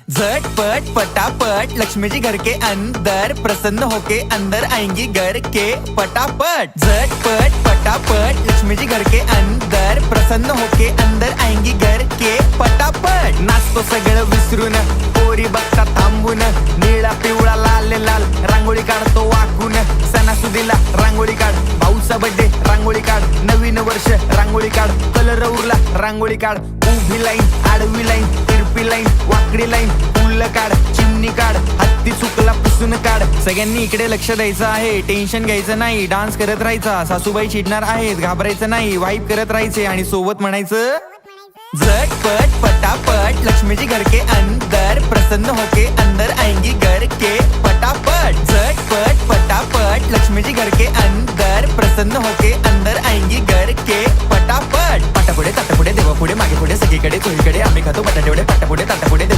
झटपट पटापट लक्ष्मी जी घर के अंदर प्रसन्न होके अंदर आएंगी घर के पटापट। झटपट पटापट लक्ष्मी जी घर के अंदर प्रसन्न होके अंदर आएंगी घर के पटापट। नाचतो सगळं विसरून पोरी बघता थांबून, निळा पिवळा लाल लाल रांगोळी काढतो वाकून। सणासुदीला रांगोळी काढ, भाऊचा बर्थडे रांगोळी काढ, नवीन वर्ष रांगोळी काढ, कलर उरला रांगोळी काढ। उभी लाईन, आडवी लाईन, तिरपी लाईन, वाकडी लाईन, फुल काढ, चिमणी काढ, हत्ती चुकला पुसून काढ। सगळ्यांनी इकडे लक्ष द्यायचं आहे, टेन्शन घ्यायचं नाही, डान्स करत राहायचा। सासूबाई चिडणार आहेत, घाबरायचं नाही, वाईप करत राहायचे आणि सोबत म्हणायचं झटपट पटापट लक्ष्मी जी घर के अंदर प्रसन्न होके अंदर आएंगी घर के पटापट। झटपट पटापट लक्ष्मी जी घर के अंदर प्रसन्न होके अंदर आएंगी घर के पटापट। पाटापुढे ताटापुढे देवापुढे मागे पुढे सगळीकडे चोहीकडे आम्ही खातो बटाटेवडे, पाटापुढे ताटापुढे देवा